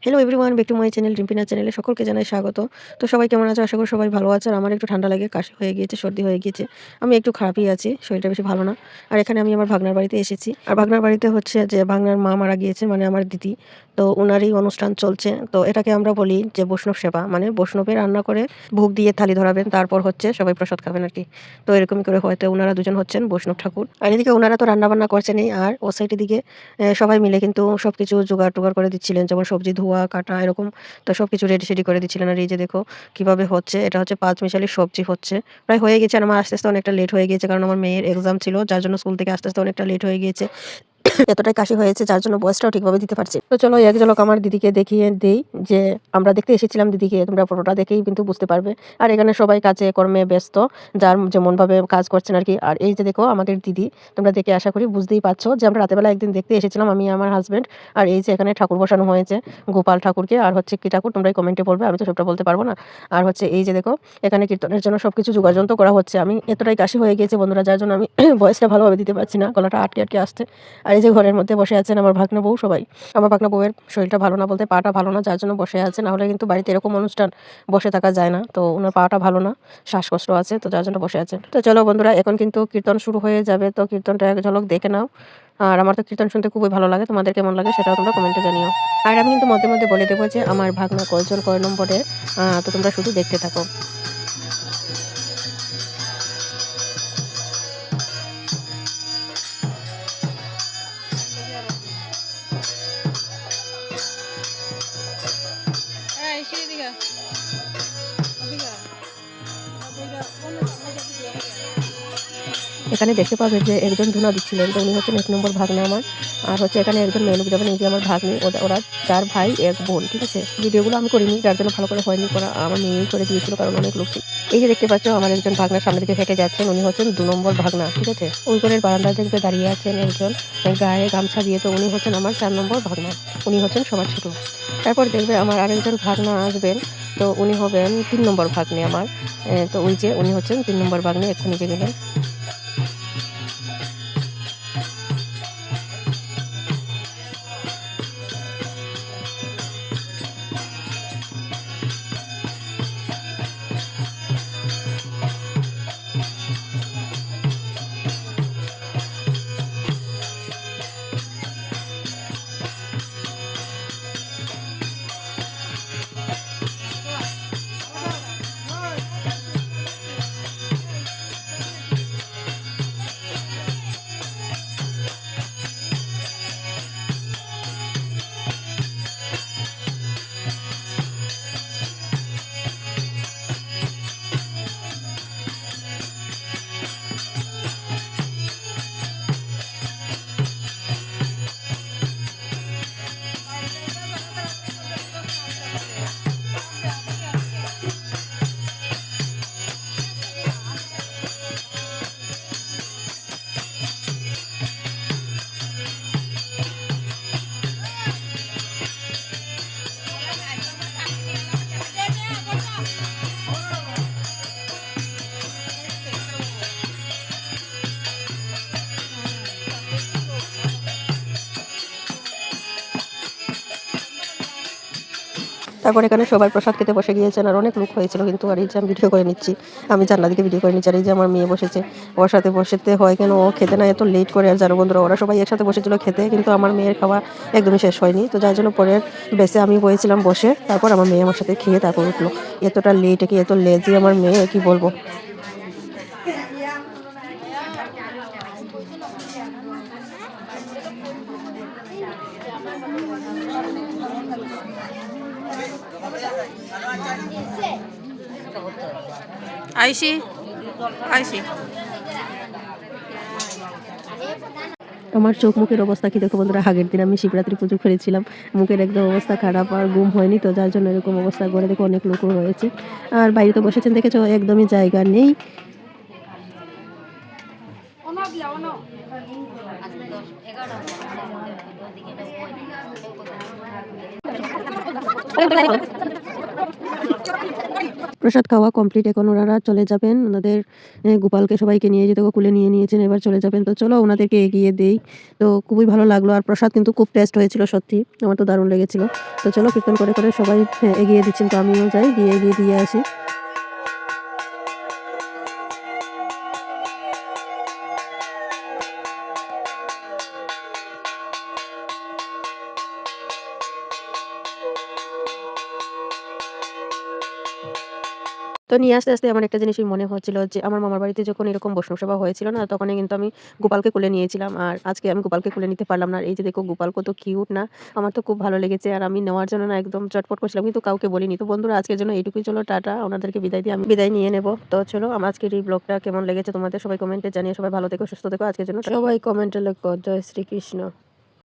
Hello everyone, back to my channel Rimpina চ্যানেলে সকলকে জানাই স্বাগত। তো সবাই কেমন আছো? আশা করি সবাই ভালো আছে। আর আমার একটু ঠান্ডা লাগে, কাশি হয়ে গিয়েছে, সর্দি হয়ে গিয়েছে। আমি একটু খারাপই আছি, শরীরটা বেশি ভালো না। আর এখানে আমি আমার ভাগনার বাড়িতে এসেছি। আর ভাগনার বাড়িতে হচ্ছে যে ভাগনার মা মারা গিয়েছে, মানে আমার দিদি। তো ওনারই অনুষ্ঠান চলছে। তো এটাকে আমরা বলি যে বৈষ্ণব সেবা, মানে বৈষ্ণবে রান্না করে ভোগ দিয়ে থালি ধরাবেন, তারপর হচ্ছে সবাই প্রসাদ খাবেন আর কি। তো এরকমই করে হয়তো ওনারা দুজন হচ্ছেন বৈষ্ণব ঠাকুর। আর এদিকে ওনারা তো রান্না বান্না করছেনই, আর ও সাইডের দিকে সবাই মিলে কিন্তু সবকিছু জোগাড় টোগাড় করে দিচ্ছিলেন, যেমন সবজি ধোয়া কাটা এরকম। তো সবকিছু রেডি সেডি করে দিচ্ছিলেন। আর এই যে দেখো কিভাবে হচ্ছে, এটা হচ্ছে পাঁচমিশালি সবজি হচ্ছে, প্রায় হয়ে গেছে। আর আমার আস্তে আস্তে অনেকটা লেট হয়ে গিয়েছে, কারণ আমার মেয়ের এক্সাম ছিল, যার জন্য স্কুল থেকে আস্তে আস্তে অনেকটা লেট হয়ে গিয়েছে। এতটাই কাশি হয়েছে যার জন্য ভয়েসটাও ঠিকভাবে দিতে পারছি। তো চলো এক ঝলক আমার দিদিকে দেখিয়ে দেই, যে আমরা দেখতে এসেছিলাম দিদিকে, তোমরা ফটোটা দেখেই কিন্তু বুঝতে পারবে। আর এখানে সবাই কাজে কর্মে ব্যস্ত, যার যেমনভাবে কাজ করছেন আর কি। আর এই যে দেখো আমাদের দিদি, তোমরা দেখে আশা করি বুঝতেই পারছো যে আমরা রাতেবেলা একদিন দেখতে এসেছিলাম, আমি আমার হাজব্যান্ড। আর এই যে এখানে ঠাকুর বসানো হয়েছে, গোপাল ঠাকুরকে। আর হচ্ছে কি ঠাকুর তোমরাই কমেন্টে বলবে, আমি তো সবটা বলতে পারবো না। আর হচ্ছে এই যে দেখো এখানে কীর্তনের জন্য সবকিছু যোগাযন্ত্র করা হচ্ছে। আমি এতটাই কাশি হয়ে গিয়েছে বন্ধুরা, যার জন্য আমি ভয়েসটা ভালোভাবে দিতে পারছি না, গলাটা আটকে আটকে আসছে। আর এই যে ঘরের মধ্যে বসে আছেন আমার ভাগ্না বউ সবাই। আমার ভাগ্না বউয়ের শরীরটা ভালো না, বলতে পাটা ভালো না, যার জন্য বসে আছে। না হলে কিন্তু বাড়িতে এরকম অনুষ্ঠান বসে থাকা যায় না। তো ওনার পাটা ভালো না, শ্বাসকষ্ট আছে, তো যার জন্য বসে আছেন। তো চলো বন্ধুরা, এখন কিন্তু কীর্তন শুরু হয়ে যাবে। তো কীর্তনটা এক ঝলক দেখে নাও। আর আমার তো কীর্তন শুনতে খুবই ভালো লাগে, তোমাদের কেমন লাগে সেটাও তোমরা কমেন্টে জানিও। আর আমি কিন্তু মধ্যে মধ্যে বলে দেবো যে আমার ভাগ্না কয়জন কয় নম্বরে, তো তোমরা শুধু দেখতে থাকো। এখানে দেখতে পাবেন যে একজন ধুনা দিচ্ছিলেন, তো উনি হচ্ছেন 1 নম্বর ভাগ্নে আমার। আর হচ্ছে এখানে একজন মেয়ে লোক যাবেন, এই যে আমার ভাগ্নি, ওরা 4 ভাই 1 বোন, ঠিক আছে। ভিডিওগুলো আমি করিনি, যার জন্য ভালো করে হয়নি করা, আমার মেয়েই করে দিয়েছিল, কারণ অনেক লোক ছিল। এই যে দেখতে পাচ্ছ আমার একজন ভাগনার সামনে দিকে হেঁটে যাচ্ছেন, উনি হচ্ছেন 2 নম্বর ভাগনা, ঠিক আছে। ওই ঘরের বারান্দায় দেখবে দাঁড়িয়ে আছেন একজন, গায়ে গামছা দিয়ে, তো উনি হচ্ছেন আমার 4 নম্বর ভাগনা। উনি হচ্ছেন সবার ছোট। তারপর দেখবে আমার আরেকজন ভাগনা আসবেন, তো উনি হবেন 3 নম্বর ভাগ্নে আমার। তো ওই যে উনি হচ্ছেন 3 নম্বর ভাগ্নে, এক্ষুনি যে গেলেন। তারপর এখানে সবাই প্রসাদ খেতে বসে গিয়েছেন, আর অনেক লোক হয়েছিল কিন্তু। আর এই যে আমি ভিডিও করে নিচ্ছি, আমি জানলা দিকে ভিডিও করে নিচ্ছি। আর এই যে আমার মেয়ে বসেছে, ওর সাথে বসতে হয় কেন, ও খেতে না এত লেট করে। আর যারা বন্ধুরা ওরা সবাই একসাথে বসেছিল খেতে, কিন্তু আমার মেয়ের খাওয়া একদমই শেষ হয়নি, তো যার জন্য পরের বেসে আমি বসেছিলাম বসে। তারপর আমার মেয়ে আমার সাথে খেয়ে তারপর উঠলো। এতটা লেট, কি এত লেজি আমার মেয়ে, কি বলবো। আইসি আইসি আমার চোখ মুখের অবস্থা কি দেখো বন্ধুরা, আগের দিন আমি শিবরাত্রি পুজো করেছিলাম, মুখের একদম অবস্থা খারাপ, আর ঘুম হয়নি, তো যার জন্য এরকম অবস্থা। করে দেখো অনেক লোকও রয়েছে, আর বাড়িতে বসেছেন দেখেছো, একদমই জায়গা নেই। প্রসাদ খাওয়া কমপ্লিট, এখন ওনারা চলে যাবেন। ওনাদের গোপালকে সবাইকে নিয়ে যেতে কুলে নিয়ে নিয়েছেন, এবার চলে যাবেন। তো চলো ওনাদেরকে এগিয়ে দেই। তো খুবই ভালো লাগলো, আর প্রসাদ কিন্তু খুব টেস্ট হয়েছিল সত্যি, আমার তো দারুণ লেগেছিল। তো চলো কীর্তন করে করে সবাই এগিয়ে দিচ্ছেন, তো আমিও যাই, গিয়ে এগিয়ে দিয়ে আসি। তো নিয়ে আসতে, আসতে আমার একটা জিনিসই মনে হচ্ছিল যে আমার মামার বাড়িতে যখন এরকম বৈষ্ণব সভা হয়েছিল না, তখনই কিন্তু আমি গোপালকে কোলে নিয়েছিলাম। আর আজকে আমি গোপালকে কোলে নিতে পারলাম না। আর এই যে দেখো গোপাল কত কিউট না? আমার তো খুব ভালো লেগেছে, আর আমি নেওয়ার জন্য না একদম চটপট করছিলাম, কিন্তু কাউকে বলিনি। তো বন্ধুরা আজকের জন্য এইটুকুই, চলো টাটা, ওনাদেরকে বিদায় দিয়ে আমি বিদায় নিয়ে নেব। তো চলো আমার আজকের এই ব্লগটা কেমন লেগেছে তোমাদের সবাই কমেন্টে জানিয়ে, সবাই ভালো থেকো, সুস্থ থেকো। আজকের জন্য সবাই কমেন্টে লেখো জয় শ্রীকৃষ্ণ।